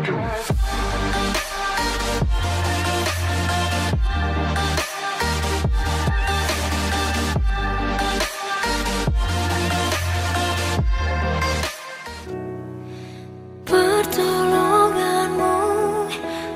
Pertolonganmu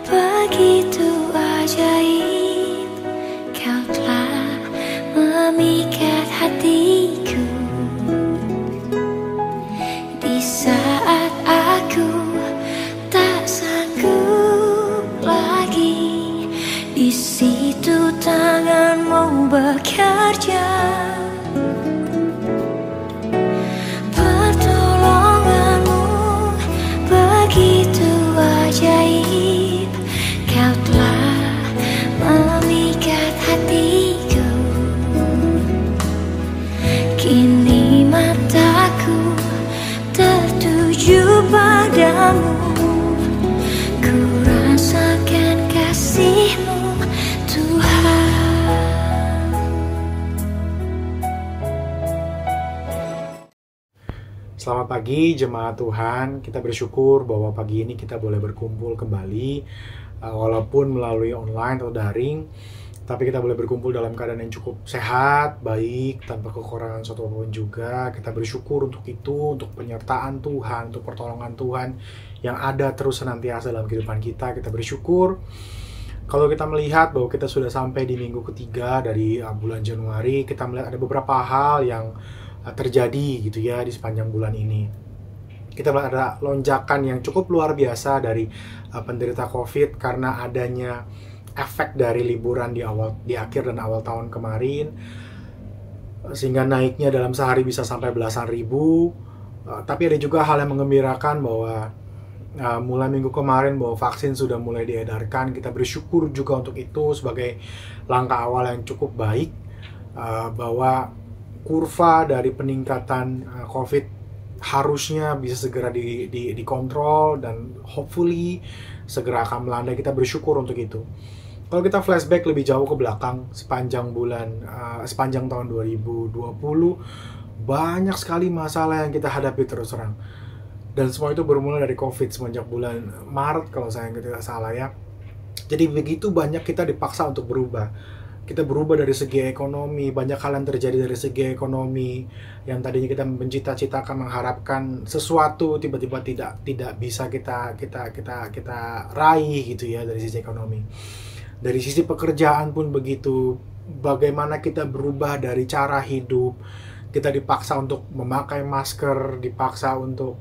begitu ajaib, kau telah memikat hatiku. Di saat aku tak sanggup lagi, di situ tanganmu bekerja. Pertolonganmu begitu ajaib, kau telah memikat hatiku. Kini mataku tertuju padamu, ku rasakan kasih-Mu, Tuhan. Selamat pagi jemaat Tuhan, kita bersyukur bahwa pagi ini kita boleh berkumpul kembali walaupun melalui online atau daring, tapi kita boleh berkumpul dalam keadaan yang cukup sehat, baik, tanpa kekurangan suatu apapun juga. Kita bersyukur untuk itu, untuk penyertaan Tuhan, untuk pertolongan Tuhan yang ada terus senantiasa dalam kehidupan kita. Kita bersyukur kalau kita melihat bahwa kita sudah sampai di minggu ketiga dari bulan Januari, kita melihat ada beberapa hal yang terjadi gitu ya di sepanjang bulan ini. Kita melihat ada lonjakan yang cukup luar biasa dari penderita COVID karena adanya efek dari liburan di akhir dan awal tahun kemarin, sehingga naiknya dalam sehari bisa sampai belasan ribu. Tapi ada juga hal yang menggembirakan bahwa mulai minggu kemarin bahwa vaksin sudah mulai diedarkan. Kita bersyukur juga untuk itu sebagai langkah awal yang cukup baik, bahwa kurva dari peningkatan COVID harusnya bisa segera dikontrol dan hopefully segera akan melandai. Kita bersyukur untuk itu. Kalau kita flashback lebih jauh ke belakang sepanjang tahun 2020, banyak sekali masalah yang kita hadapi terus terang. Dan semua itu bermula dari COVID semenjak bulan Maret kalau saya tidak salah ya. Jadi begitu banyak kita dipaksa untuk berubah. Kita berubah dari segi ekonomi, banyak hal yang terjadi dari segi ekonomi yang tadinya kita mencita-citakan, mengharapkan sesuatu tiba-tiba tidak bisa kita raih gitu ya dari sisi ekonomi. Dari sisi pekerjaan pun begitu, bagaimana kita berubah dari cara hidup, kita dipaksa untuk memakai masker, dipaksa untuk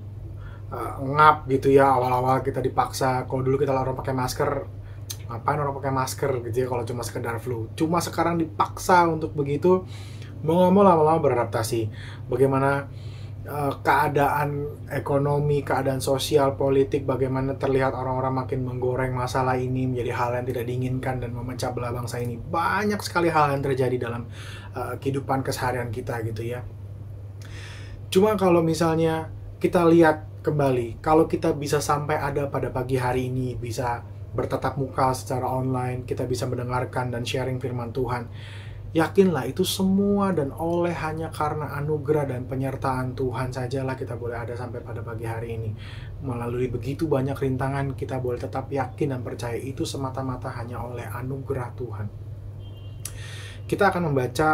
ngap gitu ya, awal-awal kita dipaksa, kalau dulu kita larang pakai masker, ngapain orang pakai masker gitu ya kalau cuma sekedar flu. Cuma sekarang dipaksa untuk begitu, mau nggak mau lama-lama beradaptasi. Bagaimana keadaan ekonomi, keadaan sosial, politik, bagaimana terlihat orang-orang makin menggoreng masalah ini menjadi hal yang tidak diinginkan dan memecah belah bangsa ini. Banyak sekali hal yang terjadi dalam kehidupan keseharian kita gitu ya. Cuma kalau misalnya kita lihat kembali, kalau kita bisa sampai ada pada pagi hari ini, bisa bertatap muka secara online, kita bisa mendengarkan dan sharing firman Tuhan, yakinlah itu semua dan oleh hanya karena anugerah dan penyertaan Tuhan sajalah kita boleh ada sampai pada pagi hari ini. Melalui begitu banyak rintangan, kita boleh tetap yakin dan percaya itu semata-mata hanya oleh anugerah Tuhan. Kita akan membaca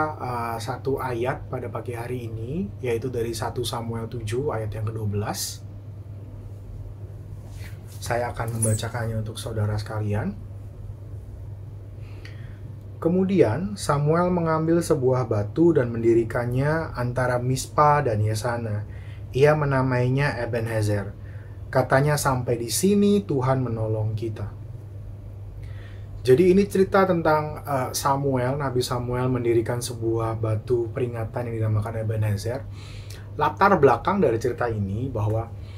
satu ayat pada pagi hari ini, yaitu dari 1 Samuel 7 ayat yang ke-12. Saya akan membacakannya untuk saudara sekalian. Kemudian Samuel mengambil sebuah batu dan mendirikannya antara Mispa dan Yesana. Ia menamainya Ebenezer. Katanya, sampai di sini Tuhan menolong kita. Jadi ini cerita tentang Nabi Samuel mendirikan sebuah batu peringatan yang dinamakan Ebenezer. Latar belakang dari cerita ini bahwa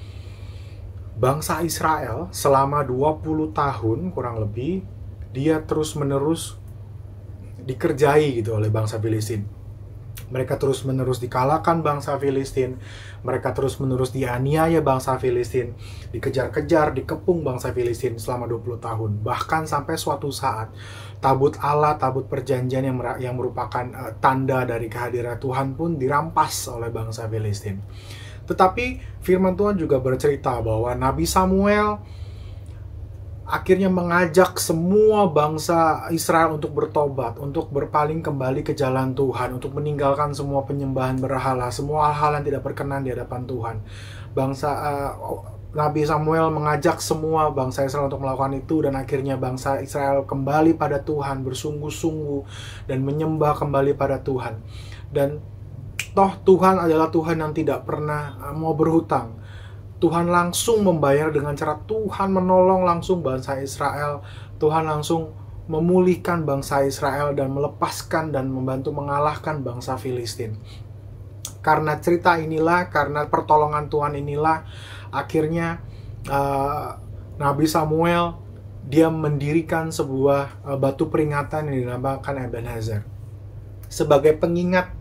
bangsa Israel selama 20 tahun kurang lebih, dia terus-menerus dikerjai gitu oleh bangsa Filistin. Mereka terus-menerus dikalahkan bangsa Filistin, mereka terus-menerus dianiaya bangsa Filistin, dikejar-kejar, dikepung bangsa Filistin selama 20 tahun. Bahkan sampai suatu saat, tabut Allah, tabut perjanjian yang merupakan tanda dari kehadiran Tuhan pun dirampas oleh bangsa Filistin. Tetapi firman Tuhan juga bercerita bahwa Nabi Samuel akhirnya mengajak semua bangsa Israel untuk bertobat, untuk berpaling kembali ke jalan Tuhan, untuk meninggalkan semua penyembahan berhala, semua hal-hal yang tidak berkenan di hadapan Tuhan. Nabi Samuel mengajak semua bangsa Israel untuk melakukan itu, dan akhirnya bangsa Israel kembali pada Tuhan, bersungguh-sungguh dan menyembah kembali pada Tuhan. Dan toh Tuhan adalah Tuhan yang tidak pernah mau berhutang. Tuhan langsung membayar dengan cara Tuhan menolong langsung bangsa Israel. Tuhan langsung memulihkan bangsa Israel dan melepaskan dan membantu mengalahkan bangsa Filistin. Karena cerita inilah, karena pertolongan Tuhan inilah, akhirnya Nabi Samuel dia mendirikan sebuah batu peringatan yang dinamakan Ebenezer. Sebagai pengingat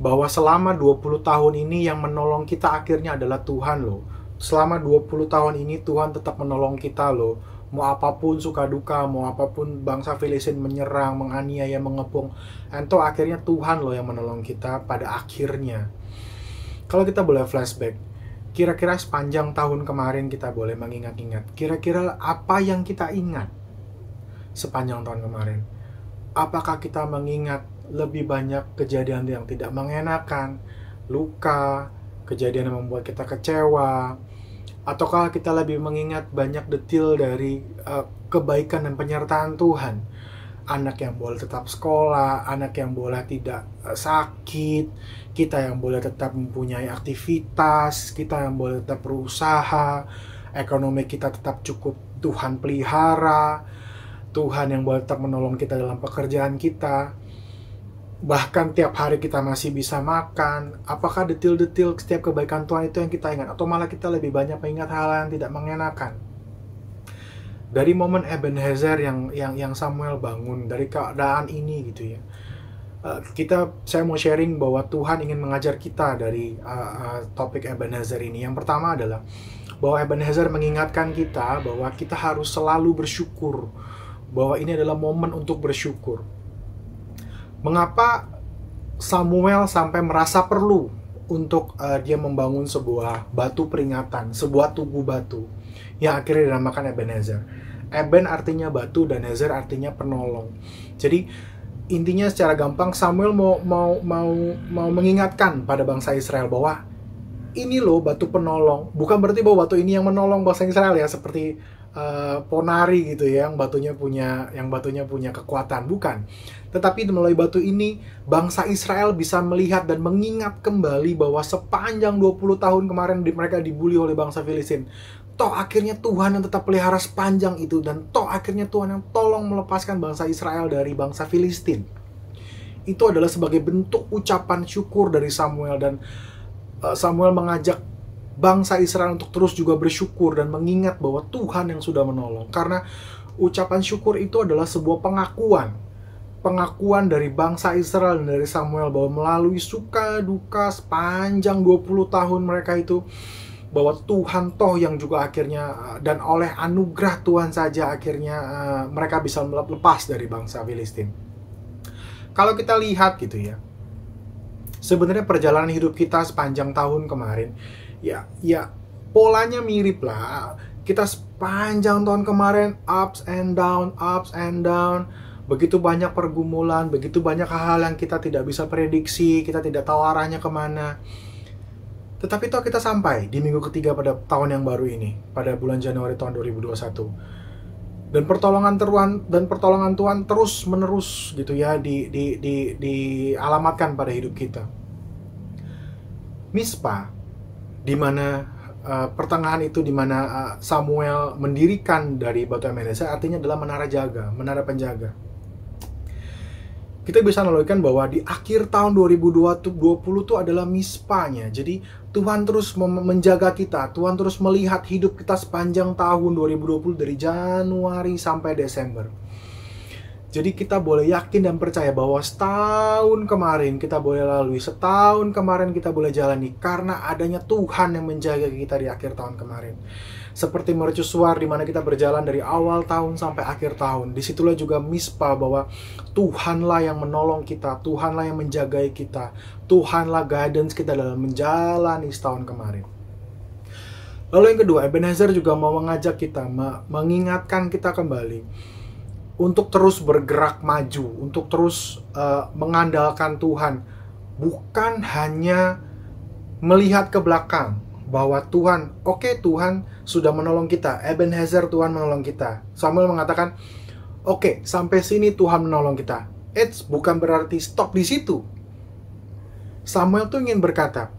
bahwa selama 20 tahun ini yang menolong kita akhirnya adalah Tuhan loh. Selama 20 tahun ini Tuhan tetap menolong kita loh. Mau apapun suka duka, mau apapun bangsa Filistin menyerang, menganiaya, mengepung, entah akhirnya Tuhan loh yang menolong kita pada akhirnya. Kalau kita boleh flashback, kira-kira sepanjang tahun kemarin kita boleh mengingat-ingat, kira-kira apa yang kita ingat sepanjang tahun kemarin? Apakah kita mengingat lebih banyak kejadian yang tidak mengenakan, luka, kejadian yang membuat kita kecewa, ataukah kita lebih mengingat banyak detil dari kebaikan dan penyertaan Tuhan? Anak yang boleh tetap sekolah, anak yang boleh tidak sakit, kita yang boleh tetap mempunyai aktivitas, kita yang boleh tetap berusaha, ekonomi kita tetap cukup Tuhan pelihara, Tuhan yang boleh tetap menolong kita dalam pekerjaan kita, bahkan tiap hari kita masih bisa makan. Apakah detil-detil setiap kebaikan Tuhan itu yang kita ingat, atau malah kita lebih banyak mengingat hal yang tidak mengenakan? Dari momen Ebenezer yang Samuel bangun, dari keadaan ini gitu ya, saya mau sharing bahwa Tuhan ingin mengajar kita dari topik Ebenezer ini. Yang pertama adalah bahwa Ebenezer mengingatkan kita bahwa kita harus selalu bersyukur, bahwa ini adalah momen untuk bersyukur. Mengapa Samuel sampai merasa perlu untuk dia membangun sebuah batu peringatan, sebuah tugu batu yang akhirnya dinamakan Ebenezer. Eben artinya batu dan Nezer artinya penolong. Jadi intinya secara gampang Samuel mau mengingatkan pada bangsa Israel bahwa ini loh batu penolong. Bukan berarti bahwa batu ini yang menolong bangsa Israel ya, seperti ponari gitu ya, yang batunya punya kekuatan, bukan. Tetapi melalui batu ini bangsa Israel bisa melihat dan mengingat kembali bahwa sepanjang 20 tahun kemarin mereka dibully oleh bangsa Filistin, toh akhirnya Tuhan yang tetap pelihara sepanjang itu, dan toh akhirnya Tuhan yang tolong melepaskan bangsa Israel dari bangsa Filistin. Itu adalah sebagai bentuk ucapan syukur dari Samuel, dan Samuel mengajak bangsa Israel untuk terus juga bersyukur dan mengingat bahwa Tuhan yang sudah menolong. Karena ucapan syukur itu adalah sebuah pengakuan dari bangsa Israel dan dari Samuel bahwa melalui suka duka sepanjang 20 tahun mereka itu, bahwa Tuhan toh yang juga akhirnya dan oleh anugerah Tuhan saja akhirnya mereka bisa lepas dari bangsa Filistin. Kalau kita lihat gitu ya, sebenarnya perjalanan hidup kita sepanjang tahun kemarin ya polanya mirip lah. Kita sepanjang tahun kemarin ups and down, begitu banyak pergumulan, begitu banyak hal yang kita tidak bisa prediksi, kita tidak tahu arahnya kemana. Tetapi toh kita sampai di minggu ketiga pada tahun yang baru ini, pada bulan Januari tahun 2021. Dan pertolongan Tuhan terus menerus gitu ya dialamatkan pada hidup kita. Mispa, di mana pertengahan itu, di mana Samuel mendirikan dari batu Ebenezer, artinya adalah menara penjaga. Kita bisa analogikan bahwa di akhir tahun 2020 itu adalah Mispanya. Jadi Tuhan terus menjaga kita, Tuhan terus melihat hidup kita sepanjang tahun 2020 dari Januari sampai Desember. Jadi kita boleh yakin dan percaya bahwa setahun kemarin kita boleh lalui, setahun kemarin kita boleh jalani karena adanya Tuhan yang menjaga kita di akhir tahun kemarin. Seperti mercusuar di mana kita berjalan dari awal tahun sampai akhir tahun. Disitulah juga Mispa bahwa Tuhanlah yang menolong kita, Tuhanlah yang menjagai kita, Tuhanlah guidance kita dalam menjalani setahun kemarin. Lalu yang kedua, Ebenezer juga mau mengajak kita, mengingatkan kita kembali untuk terus bergerak maju, untuk terus mengandalkan Tuhan. Bukan hanya melihat ke belakang, bahwa Tuhan, oke, Tuhan sudah menolong kita. Ebenezer, Tuhan menolong kita. Samuel mengatakan, oke, sampai sini Tuhan menolong kita. Bukan berarti stop di situ. Samuel tuh ingin berkata,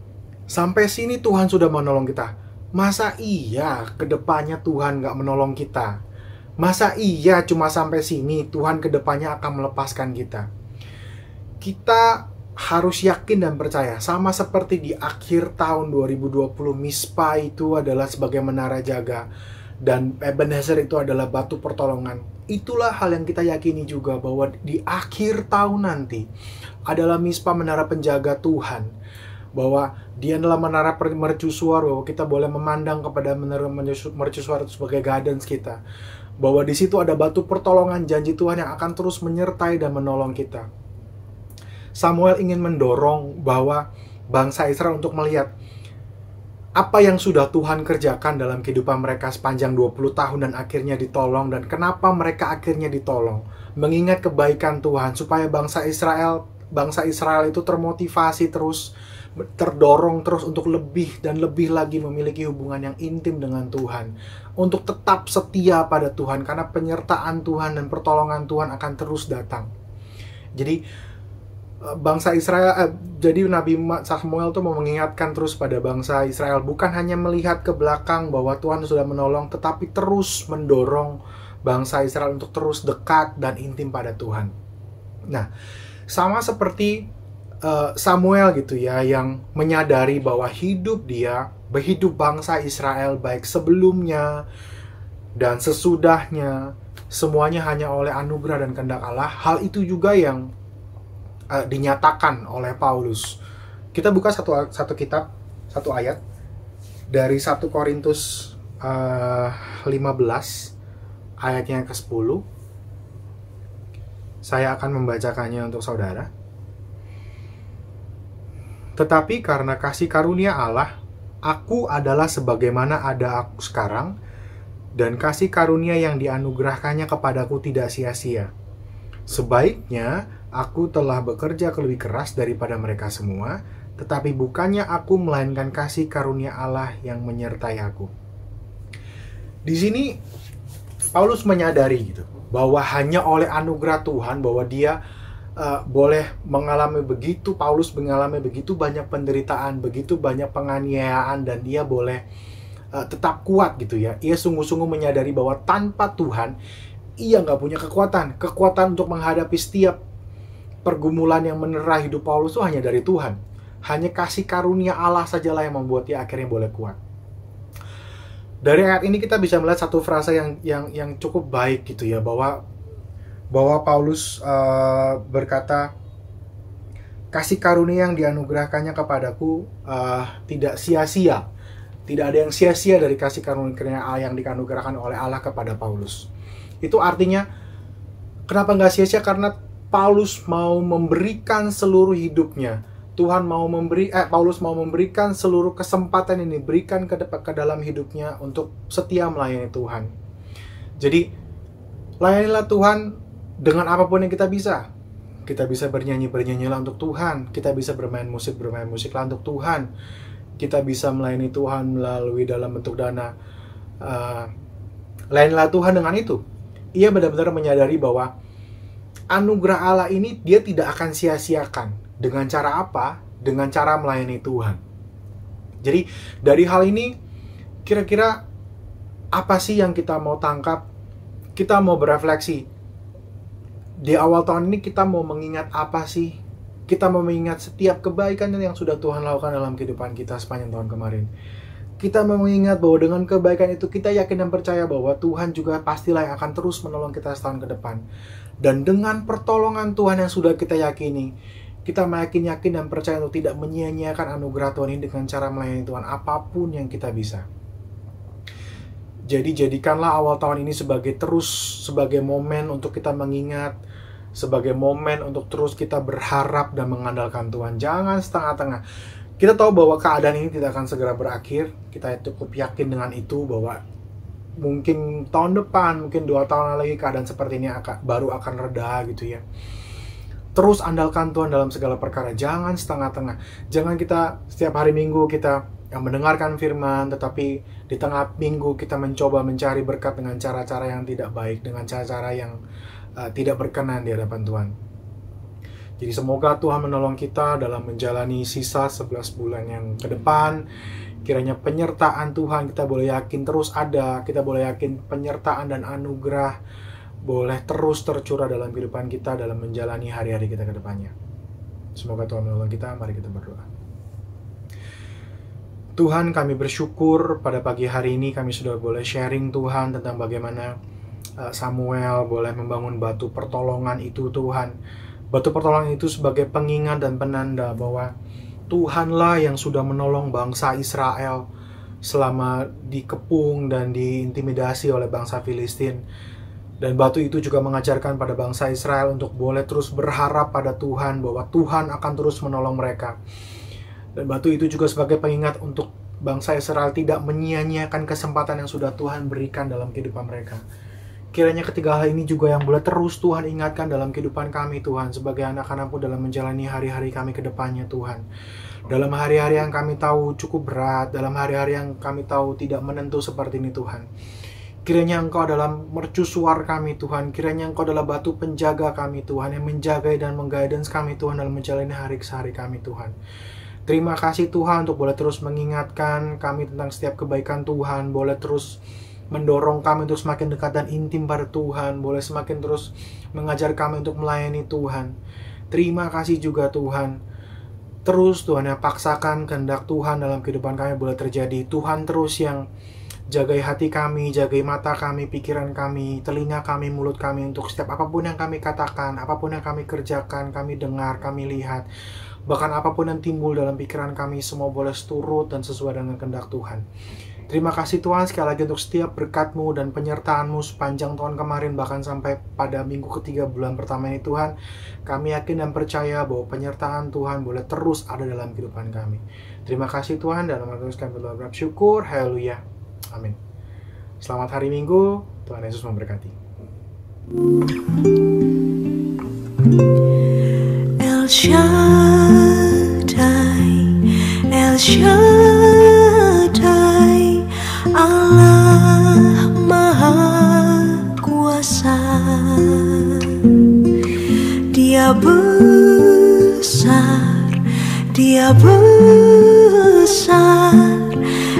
sampai sini Tuhan sudah menolong kita. Masa iya kedepannya Tuhan gak menolong kita? Masa iya cuma sampai sini Tuhan kedepannya akan melepaskan kita? Kita harus yakin dan percaya, sama seperti di akhir tahun 2020, Mizpah itu adalah sebagai menara jaga dan Ebenezer itu adalah batu pertolongan. Itulah hal yang kita yakini juga, bahwa di akhir tahun nanti adalah Mizpah, menara penjaga Tuhan, bahwa dia adalah menara mercusuar, bahwa kita boleh memandang kepada menara mercusuar itu sebagai guidance kita, bahwa di situ ada batu pertolongan, janji Tuhan yang akan terus menyertai dan menolong kita. Samuel ingin mendorong bahwa bangsa Israel untuk melihat apa yang sudah Tuhan kerjakan dalam kehidupan mereka sepanjang 20 tahun dan akhirnya ditolong, dan kenapa mereka akhirnya ditolong. Mengingat kebaikan Tuhan supaya bangsa Israel itu termotivasi terus, terdorong terus untuk lebih dan lebih lagi memiliki hubungan yang intim dengan Tuhan, untuk tetap setia pada Tuhan, karena penyertaan Tuhan dan pertolongan Tuhan akan terus datang. Jadi bangsa Israel, jadi Nabi Samuel tuh mau mengingatkan terus pada bangsa Israel, bukan hanya melihat ke belakang bahwa Tuhan sudah menolong, tetapi terus mendorong bangsa Israel untuk terus dekat dan intim pada Tuhan. Nah, sama seperti Samuel gitu ya, yang menyadari bahwa hidup bangsa Israel baik sebelumnya dan sesudahnya, semuanya hanya oleh anugerah dan kehendak Allah. Hal itu juga yang dinyatakan oleh Paulus. Kita buka satu kitab, satu ayat dari 1 Korintus 15 ayatnya yang ke-10. Saya akan membacakannya untuk saudara. Tetapi karena kasih karunia Allah, aku adalah sebagaimana ada aku sekarang, dan kasih karunia yang dianugerahkannya kepadaku tidak sia-sia. Sebaiknya aku telah bekerja lebih keras daripada mereka semua, tetapi bukannya aku, melainkan kasih karunia Allah yang menyertai aku. Di sini Paulus menyadari gitu, bahwa hanya oleh anugerah Tuhan, bahwa dia boleh mengalami begitu, Paulus mengalami begitu banyak penderitaan, begitu banyak penganiayaan, dan dia boleh tetap kuat gitu ya. Ia sungguh-sungguh menyadari bahwa tanpa Tuhan, ia nggak punya kekuatan untuk menghadapi setiap pergumulan yang menerah hidup Paulus itu hanya dari Tuhan. Hanya kasih karunia Allah sajalah yang membuat dia akhirnya boleh kuat. Dari ayat ini kita bisa melihat satu frasa yang cukup baik gitu ya, bahwa Paulus berkata, kasih karunia yang dianugerahkannya kepadaku tidak sia-sia. Tidak ada yang sia-sia dari kasih karunia yang dianugerahkan oleh Allah kepada Paulus. Itu artinya, kenapa nggak sia-sia? Karena Paulus mau memberikan seluruh hidupnya. Paulus mau memberikan seluruh kesempatan ini, berikan ke dalam hidupnya untuk setia melayani Tuhan. Jadi, layanilah Tuhan dengan apapun yang kita bisa. Kita bisa bernyanyilah untuk Tuhan. Kita bisa bermain musiklah untuk Tuhan. Kita bisa melayani Tuhan melalui dalam bentuk dana. Layanilah Tuhan dengan itu. Ia benar-benar menyadari bahwa anugerah Allah ini dia tidak akan sia-siakan. Dengan cara apa? Dengan cara melayani Tuhan. Jadi dari hal ini, kira-kira apa sih yang kita mau tangkap? Kita mau berefleksi. Di awal tahun ini kita mau mengingat apa sih? Kita mau mengingat setiap kebaikan yang sudah Tuhan lakukan dalam kehidupan kita sepanjang tahun kemarin. Kita mau mengingat bahwa dengan kebaikan itu kita yakin dan percaya bahwa Tuhan juga pastilah yang akan terus menolong kita setahun ke depan. Dan dengan pertolongan Tuhan yang sudah kita yakini, kita yakin dan percaya untuk tidak menyia-nyiakan anugerah Tuhan ini dengan cara melayani Tuhan apapun yang kita bisa. Jadi jadikanlah awal tahun ini sebagai momen untuk kita mengingat, sebagai momen untuk terus kita berharap dan mengandalkan Tuhan. Jangan setengah-tengah. Kita tahu bahwa keadaan ini tidak akan segera berakhir. Kita cukup yakin dengan itu, bahwa mungkin tahun depan, mungkin 2 tahun lagi keadaan seperti ini baru akan reda gitu ya. Terus andalkan Tuhan dalam segala perkara, jangan setengah-tengah. Jangan kita setiap hari Minggu kita mendengarkan firman, tetapi di tengah minggu kita mencoba mencari berkat dengan cara-cara yang tidak baik, dengan cara-cara yang tidak berkenan di hadapan Tuhan. Jadi semoga Tuhan menolong kita dalam menjalani sisa 11 bulan yang ke depan. Kiranya penyertaan Tuhan kita boleh yakin terus ada, kita boleh yakin penyertaan dan anugerah boleh terus tercurah dalam kehidupan kita dalam menjalani hari-hari kita ke depannya. Semoga Tuhan menolong kita. Mari kita berdoa. Tuhan, kami bersyukur pada pagi hari ini kami sudah boleh sharing Tuhan tentang bagaimana Samuel boleh membangun batu pertolongan itu Tuhan. Batu pertolongan itu sebagai pengingat dan penanda bahwa Tuhanlah yang sudah menolong bangsa Israel selama dikepung dan diintimidasi oleh bangsa Filistin. Dan batu itu juga mengajarkan pada bangsa Israel untuk boleh terus berharap pada Tuhan, bahwa Tuhan akan terus menolong mereka. Dan batu itu juga sebagai pengingat untuk bangsa Israel tidak menyia-nyiakan kesempatan yang sudah Tuhan berikan dalam kehidupan mereka. Kiranya ketiga hal ini juga yang boleh terus Tuhan ingatkan dalam kehidupan kami Tuhan, sebagai anak-anak-Mu dalam menjalani hari-hari kami ke depannya Tuhan. Dalam hari-hari yang kami tahu cukup berat, dalam hari-hari yang kami tahu tidak menentu seperti ini Tuhan. Kiranya Engkau adalah mercusuar kami Tuhan. Kiranya Engkau adalah batu penjaga kami Tuhan, yang menjaga dan mengguidance kami Tuhan dalam menjalani hari-hari kami Tuhan. Terima kasih Tuhan untuk boleh terus mengingatkan kami tentang setiap kebaikan Tuhan. Boleh terus mendorong kami untuk semakin dekat dan intim pada Tuhan. Boleh semakin terus mengajar kami untuk melayani Tuhan. Terima kasih juga Tuhan. Terus Tuhan yang paksakan kehendak Tuhan dalam kehidupan kami boleh terjadi. Tuhan terus yang jagai hati kami, jagai mata kami, pikiran kami, telinga kami, mulut kami, untuk setiap apapun yang kami katakan, apapun yang kami kerjakan, kami dengar, kami lihat, bahkan apapun yang timbul dalam pikiran kami, semua boleh seturut dan sesuai dengan kehendak Tuhan. Terima kasih Tuhan sekali lagi untuk setiap berkat-Mu dan penyertaan-Mu sepanjang tahun kemarin, bahkan sampai pada minggu ketiga bulan pertama ini Tuhan. Kami yakin dan percaya bahwa penyertaan Tuhan boleh terus ada dalam kehidupan kami. Terima kasih Tuhan, dan nama Tuhan kami berdoa bersyukur. Haleluya. Amin. Selamat hari Minggu. Tuhan Yesus memberkati. El Shaddai, El Shaddai, Allah Maha Kuasa. Dia besar, Dia besar,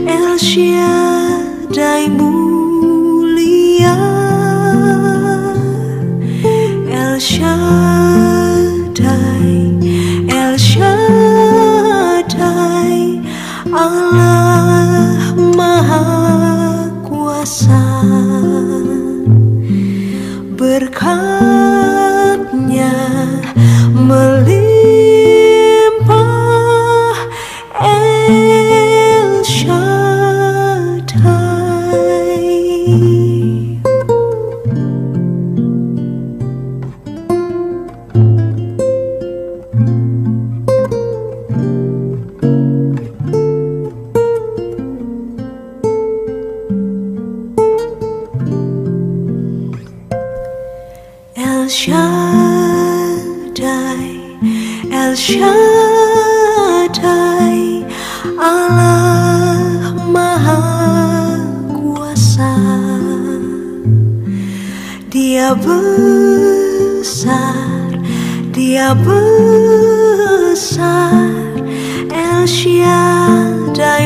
El Shaddai mulia, El Shaddai, El Shaddai, Allah Maha Kuasa. Berkat-Nya melimpah, El Shaddai. El Shaddai, El Shaddai, Allah Maha Kuasa. Dia besar, Dia besar, El Shaddai